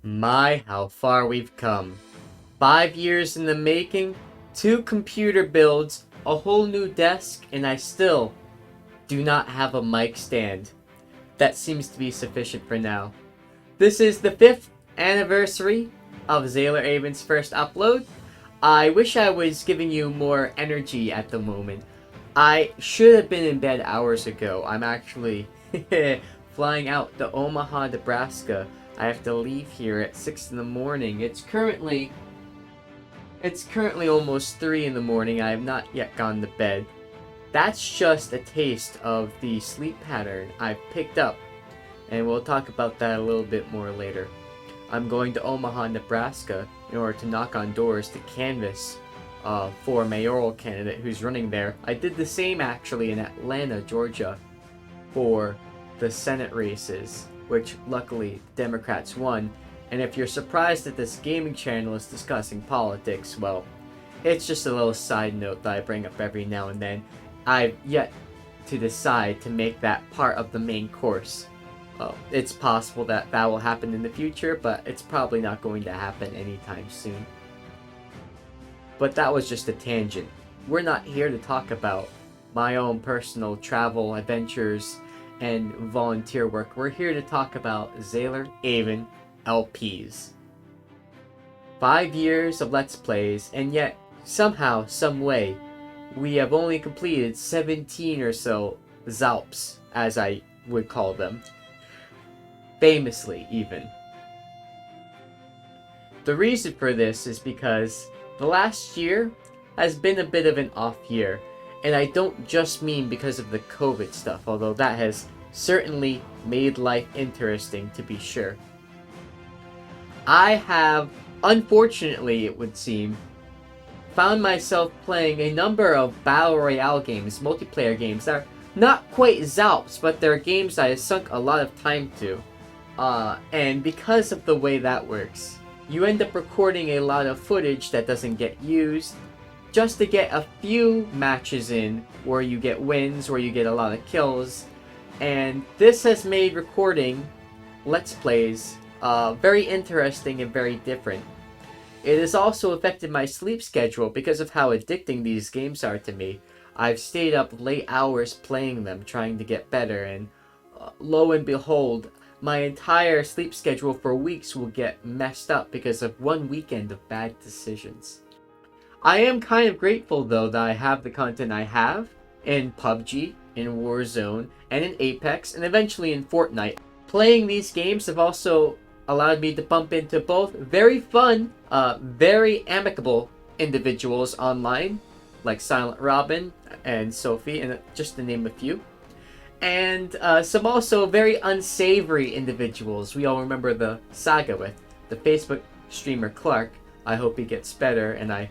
My, how far we've come. 5 years in the making, 2 computer builds, a whole new desk, and I still do not have a mic stand. That seems to be sufficient for now. This is the 5th anniversary of Zaler Avon's first upload. I wish I was giving you more energy at the moment. I should have been in bed hours ago. I'm actually flying out to Omaha, Nebraska. I have to leave here at 6 in the morning. It's currently almost 3 in the morning. I have not yet gone to bed. That's just a taste of the sleep pattern I've picked up, and we'll talk about that a little bit more later. I'm going to Omaha, Nebraska in order to knock on doors to canvass for a mayoral candidate who's running there. I did the same actually in Atlanta, Georgia for the Senate races, which luckily Democrats won. And if you're surprised that this gaming channel is discussing politics, well, it's just a little side note that I bring up every now and then. I've yet to decide to make that part of the main course. It's possible that that will happen in the future, but it's probably not going to happen anytime soon. But that was just a tangent. We're not here to talk about my own personal travel adventures and volunteer work. We're here to talk about Zaler Avon LPs. 5 years of Let's Plays, and yet somehow, some way, we have only completed 17 or so Zalps, as I would call them. Famously, even. The reason for this is because the last year has been a bit of an off year, and I don't just mean because of the COVID stuff, although that has certainly made life interesting, to be sure. I have, unfortunately it would seem, found myself playing a number of Battle Royale games, multiplayer games, that are not quite Zalps, but they're games I have sunk a lot of time to. And because of the way that works, you end up recording a lot of footage that doesn't get used, just to get a few matches in where you get wins, where you get a lot of kills. And this has made recording Let's Plays very interesting and very different. It has also affected my sleep schedule because of how addicting these games are to me. I've stayed up late hours playing them, trying to get better, and lo and behold, my entire sleep schedule for weeks will get messed up because of one weekend of bad decisions. I am kind of grateful though that I have the content I have in PUBG, in Warzone, and in Apex, and eventually in Fortnite. Playing these games have also allowed me to bump into both very fun, very amicable individuals online, like Silent Robin and Sophie, and just to name a few. And some also very unsavory individuals. We all remember the saga with the Facebook streamer Clark. I hope he gets better, and I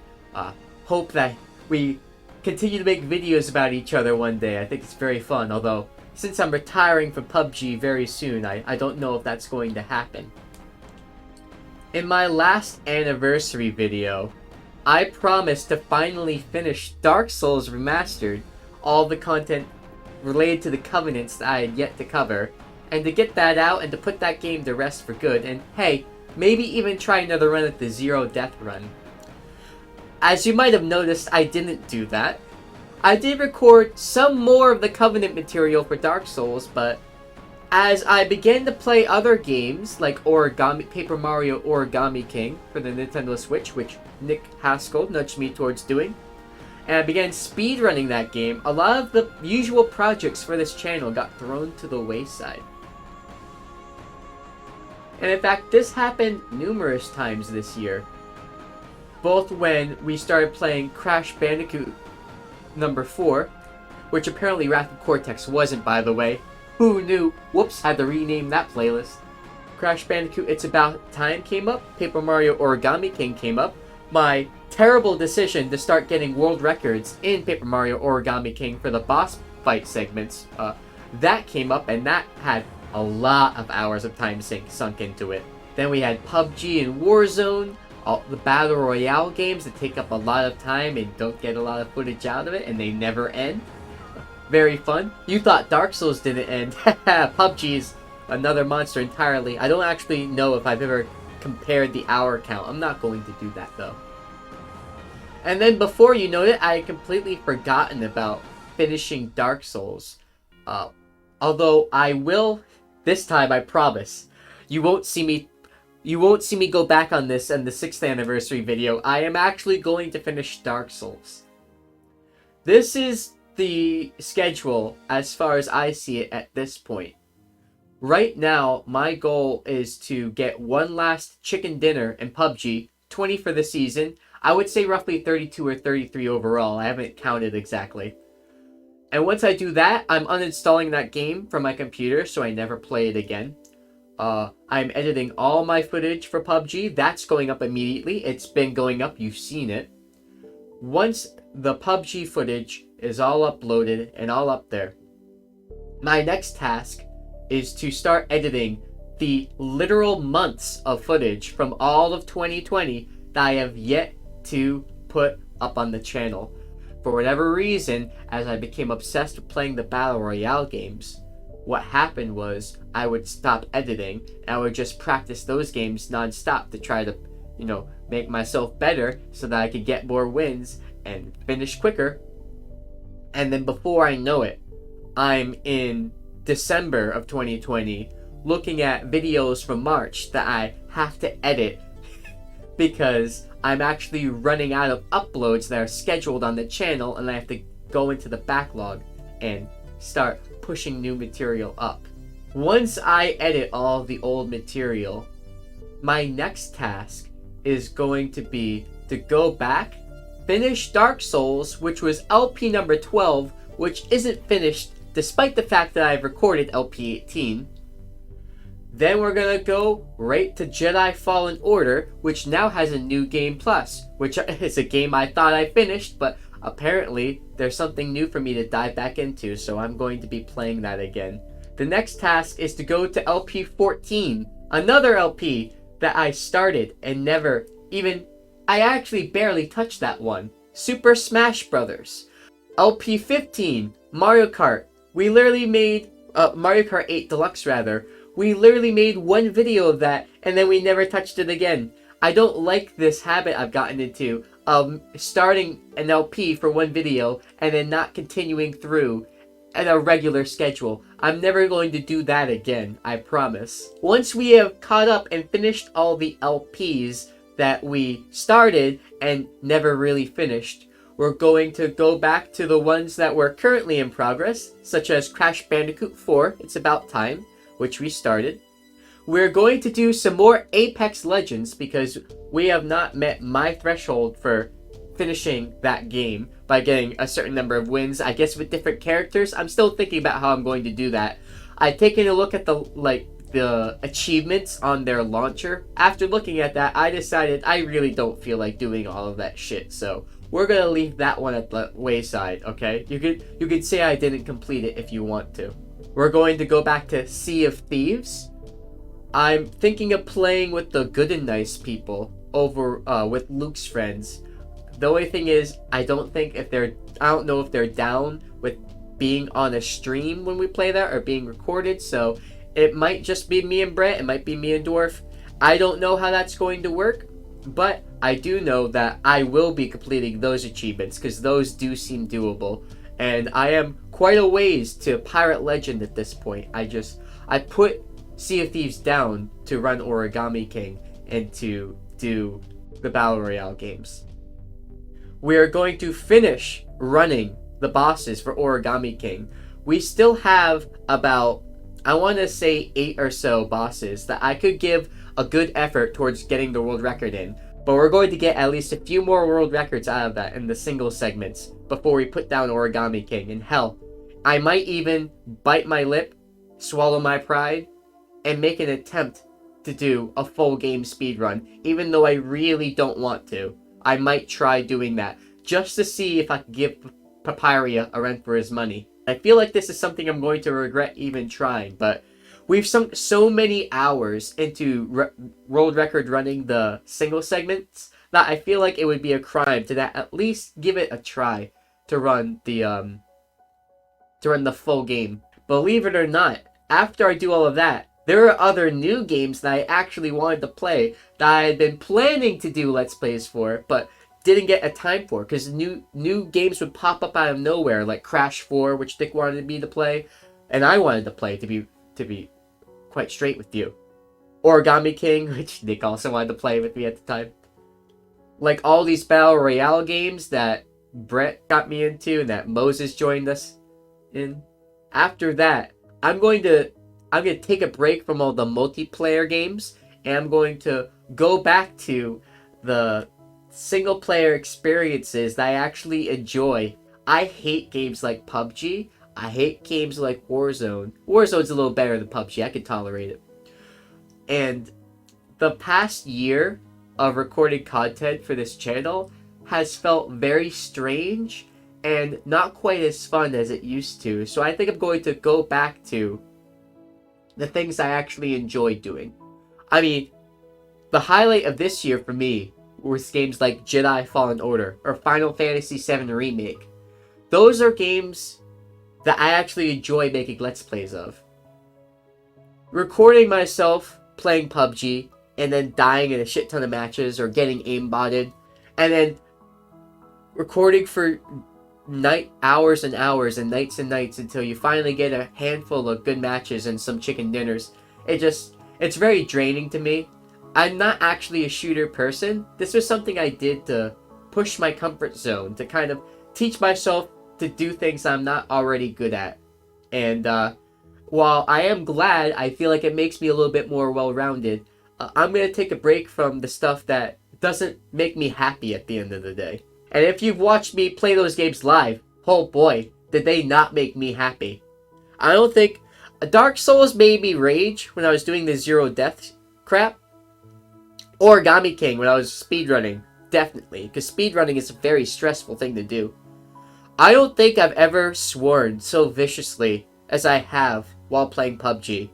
hope that we continue to make videos about each other one day. I think it's very fun, although since I'm retiring from PUBG very soon, I don't know if that's going to happen. In my last anniversary video, I promised to finally finish Dark Souls Remastered, all the content related to the Covenants that I had yet to cover, and to get that out and to put that game to rest for good, and hey, maybe even try another run at the Zero Death run. As you might have noticed, I didn't do that. I did record some more of the Covenant material for Dark Souls, but as I began to play other games like Paper Mario Origami King for the Nintendo Switch, which Nick Haskell nudged me towards doing, and I began speedrunning that game, a lot of the usual projects for this channel got thrown to the wayside. And in fact, this happened numerous times this year. Both when we started playing Crash Bandicoot number 4, which apparently Wrath of Cortex wasn't, by the way. Who knew? Whoops, had to rename that playlist. Crash Bandicoot It's About Time came up, Paper Mario Origami King came up, my terrible decision to start getting world records in Paper Mario Origami King for the boss fight segments, that came up, and that had a lot of hours of time sunk into it. Then we had PUBG and Warzone, all the Battle Royale games that take up a lot of time and don't get a lot of footage out of it, and they never end. Very fun. You thought Dark Souls didn't end. PUBG is another monster entirely. I don't actually know if I've ever compared the hour count. I'm not going to do that though. And then before you know it, I had completely forgotten about finishing Dark Souls. Although I will, this time I promise, you won't see me go back on this in the 6th anniversary video. I am actually going to finish Dark Souls. This is the schedule as far as I see it at this point. Right now, my goal is to get one last chicken dinner in PUBG, 20 for the season. I would say roughly 32 or 33 overall. I haven't counted exactly. And once I do that, I'm uninstalling that game from my computer so I never play it again. I'm editing all my footage for PUBG. That's going up immediately. It's been going up. You've seen it. Once the PUBG footage is all uploaded and all up there, my next task is to start editing the literal months of footage from all of 2020 that I have yet to put up on the channel. For whatever reason, as I became obsessed with playing the Battle Royale games, what happened was I would stop editing and I would just practice those games non-stop to try to, make myself better so that I could get more wins and finish quicker. And then before I know it, I'm in December of 2020 looking at videos from March that I have to edit because I'm actually running out of uploads that are scheduled on the channel, and I have to go into the backlog and start pushing new material up. Once I edit all of the old material, my next task is going to be to go back, finish Dark Souls, which was LP number 12, which isn't finished despite the fact that I've recorded LP 18. Then we're gonna go right to Jedi Fallen Order, which now has a new game plus, which is a game I thought I finished, but apparently there's something new for me to dive back into, so I'm going to be playing that again. The next task is to go to LP 14, another LP that I started and never even, I actually barely touched that one. Super Smash Brothers. LP 15, Mario Kart. We literally made, Mario Kart 8 Deluxe rather. We literally made one video of that, and then we never touched it again. I don't like this habit I've gotten into of starting an LP for one video and then not continuing through at a regular schedule. I'm never going to do that again, I promise. Once we have caught up and finished all the LPs that we started and never really finished, we're going to go back to the ones that were currently in progress, such as Crash Bandicoot 4, It's About Time, which we started. We're going to do some more Apex Legends because we have not met my threshold for finishing that game by getting a certain number of wins. I guess with different characters, I'm still thinking about how I'm going to do that. I've taken a look at the achievements on their launcher. After looking at that, I decided I really don't feel like doing all of that shit, so we're gonna leave that one at the wayside, okay? You could say I didn't complete it if you want to. We're going to go back to Sea of Thieves. I'm thinking of playing with the Good and Nice people over with Luke's friends. The only thing is, I don't know if they're down with being on a stream when we play that or being recorded, so it might just be me and Brett, it might be me and Dwarf. I don't know how that's going to work, but I do know that I will be completing those achievements because those do seem doable. And I am quite a ways to Pirate Legend at this point. I put Sea of Thieves down to run Origami King and to do the Battle Royale games. We are going to finish running the bosses for Origami King. We still have about, I want to say 8 or so bosses that I could give a good effort towards getting the world record in. But we're going to get at least a few more world records out of that in the single segments before we put down Origami King. And hell, I might even bite my lip, swallow my pride, and make an attempt to do a full game speedrun. Even though I really don't want to. I might try doing that just to see if I can give Papyria a run for his money. I feel like this is something I'm going to regret even trying, but we've sunk so many hours into world record running the single segments that I feel like it would be a crime to at least give it a try to run the full game. Believe it or not, after I do all of that, There are other new games that I actually wanted to play that I had been planning to do Let's Plays for, but didn't get a time for, because new games would pop up out of nowhere, like Crash 4, which Dick wanted me to play, and I wanted to play, to be quite straight with you. Origami King, which Nick also wanted to play with me at the time. Like all these Battle Royale games that Brett got me into and that Moses joined us in. After that, I'm going to take a break from all the multiplayer games, and I'm going to go back to the single player experiences that I actually enjoy. I hate games like PUBG. I hate games like Warzone. Warzone's a little better than PUBG. I can tolerate it. And the past year of recording content for this channel has felt very strange and not quite as fun as it used to. So I think I'm going to go back to the things I actually enjoy doing. I mean, the highlight of this year for me was games like Jedi Fallen Order or Final Fantasy VII Remake. Those are games that I actually enjoy making Let's Plays of. Recording myself playing PUBG and then dying in a shit ton of matches or getting aimbotted, and then recording for hours and hours and nights until you finally get a handful of good matches and some chicken dinners. It's very draining to me. I'm not actually a shooter person. This was something I did to push my comfort zone, to kind of teach myself to do things I'm not already good at. And while I am glad, I feel like it makes me a little bit more well-rounded, I'm going to take a break from the stuff that doesn't make me happy at the end of the day. And if you've watched me play those games live, oh boy, did they not make me happy. I don't think... Dark Souls made me rage when I was doing the zero death crap. Origami King when I was speedrunning, definitely, because speedrunning is a very stressful thing to do. I don't think I've ever sworn so viciously as I have while playing PUBG.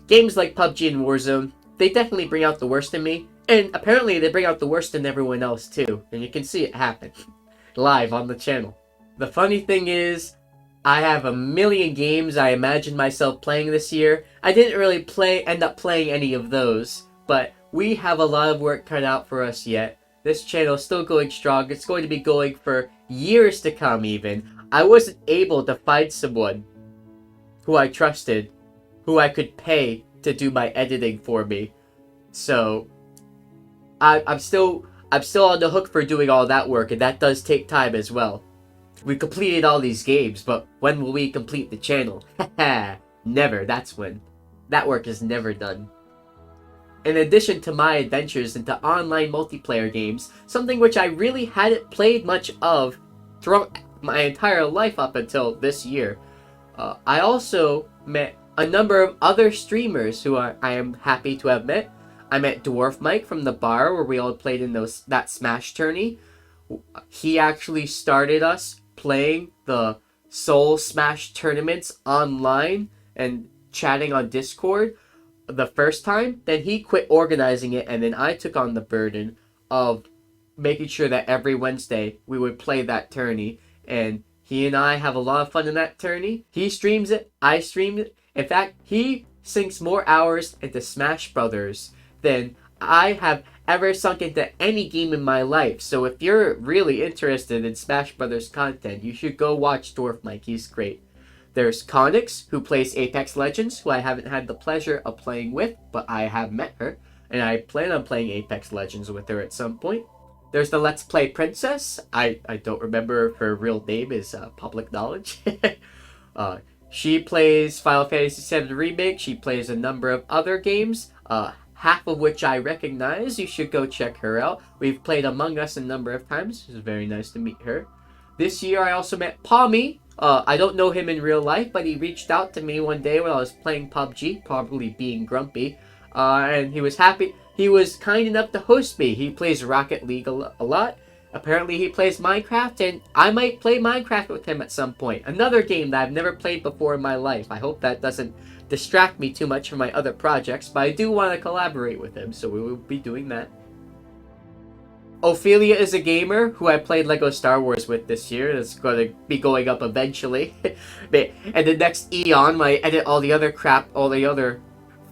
Games like PUBG and Warzone, they definitely bring out the worst in me, and apparently they bring out the worst in everyone else too, and you can see it happen live on the channel. The funny thing is, I have a million games I imagined myself playing this year. I didn't really end up playing any of those, but we have a lot of work cut out for us yet. This channel is still going strong. It's going to be going for years to come even. I wasn't able to find someone who I trusted, who I could pay to do my editing for me. So I'm still on the hook for doing all that work, and that does take time as well. We completed all these games, but when will we complete the channel? Haha, never. That's when. That work is never done. In addition to my adventures into online multiplayer games, something which I really hadn't played much of throughout my entire life up until this year, I also met a number of other streamers who I am happy to have met. I met Dwarf Mike from the bar where we all played in that Smash tourney. He actually started us playing the Soul Smash tournaments online and chatting on Discord the first time. Then he quit organizing it, and then I took on the burden of making sure that every Wednesday we would play that tourney, and he and I have a lot of fun in that tourney. He streams it, I stream it. In fact, he sinks more hours into Smash Brothers than I have ever sunk into any game in my life. So if you're really interested in Smash Brothers content, you should go watch Dwarf Mike. He's great. There's Connix, who plays Apex Legends, who I haven't had the pleasure of playing with, but I have met her, and I plan on playing Apex Legends with her at some point. There's the Let's Play Princess. I don't remember if her real name is public knowledge. She plays Final Fantasy VII Remake. She plays a number of other games, half of which I recognize. You should go check her out. We've played Among Us a number of times. It was very nice to meet her. This year I also met Pommy. I don't know him in real life, but he reached out to me one day when I was playing PUBG, probably being grumpy, and he was happy. He was kind enough to host me. He plays Rocket League a lot. Apparently he plays Minecraft, and I might play Minecraft with him at some point. Another game that I've never played before in my life. I hope that doesn't distract me too much from my other projects, but I do want to collaborate with him, so we will be doing that. Ophelia is a gamer who I played Lego Star Wars with this year. It's going to be going up eventually. And the next Eon, when I edit all the other crap, all the other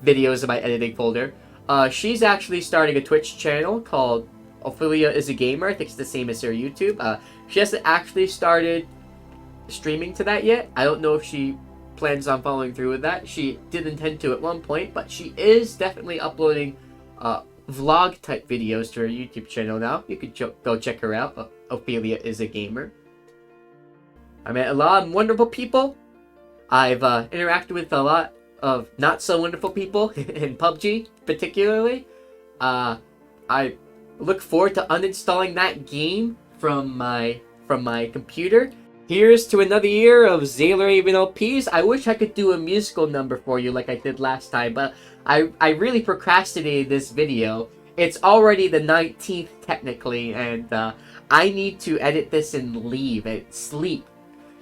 videos in my editing folder. She's actually starting a Twitch channel called Ophelia is a Gamer. I think it's the same as her YouTube. She hasn't actually started streaming to that yet. I don't know if she plans on following through with that. She did intend to at one point, but she is definitely uploading vlog type videos to her YouTube channel now. You could go check her out. Ophelia is a Gamer. I met a lot of wonderful people. I've interacted with a lot of not so wonderful people in PUBG particularly. I look forward to uninstalling that game from my computer. Here's to another year of Zaler Avon LPs. I wish I could do a musical number for you like I did last time, but I really procrastinated this video. It's already the 19th technically, and I need to edit this and leave and sleep.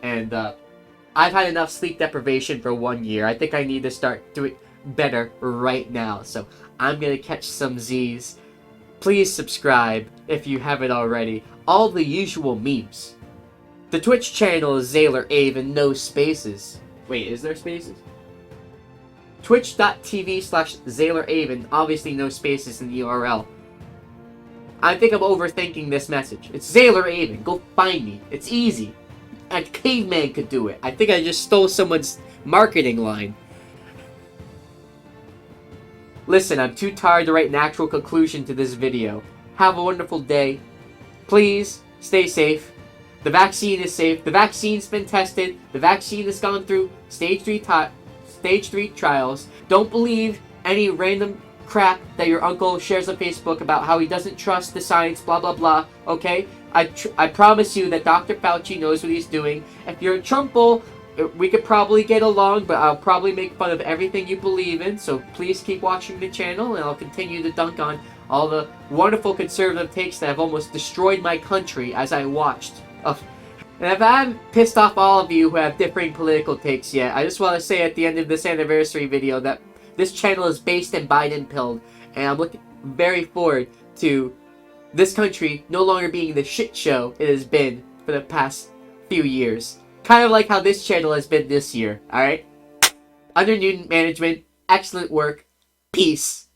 And I've had enough sleep deprivation for 1 year. I think I need to start doing better right now. So I'm gonna catch some Z's. Please subscribe if you haven't already. All the usual memes. The Twitch channel is Zaler Avon, no spaces. Wait, is there spaces? Twitch.tv/Zaler Avon, obviously no spaces in the URL. I think I'm overthinking this message. It's Zaler Avon, go find me. It's easy. A caveman could do it. I think I just stole someone's marketing line. Listen, I'm too tired to write an actual conclusion to this video. Have a wonderful day. Please, stay safe. The vaccine is safe. The vaccine's been tested. The vaccine has gone through stage 3 trials. Don't believe any random crap that your uncle shares on Facebook about how he doesn't trust the science, blah, blah, blah, okay? I promise you that Dr. Fauci knows what he's doing. If you're a Trumple, we could probably get along, but I'll probably make fun of everything you believe in, so please keep watching the channel, and I'll continue to dunk on all the wonderful conservative takes that have almost destroyed my country as I watched. And if I haven't pissed off all of you who have differing political takes yet, I just want to say at the end of this anniversary video that this channel is based in Biden-pilled, and I'm looking very forward to this country no longer being the shit show it has been for the past few years. Kind of like how this channel has been this year, alright? Under new management, excellent work, peace.